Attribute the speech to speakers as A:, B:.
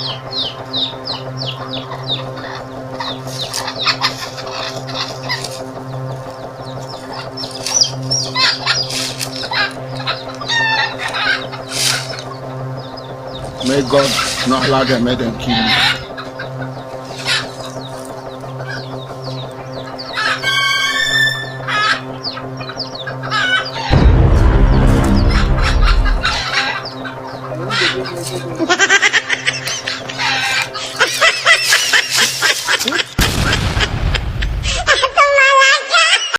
A: May God not allow them, may them kill you.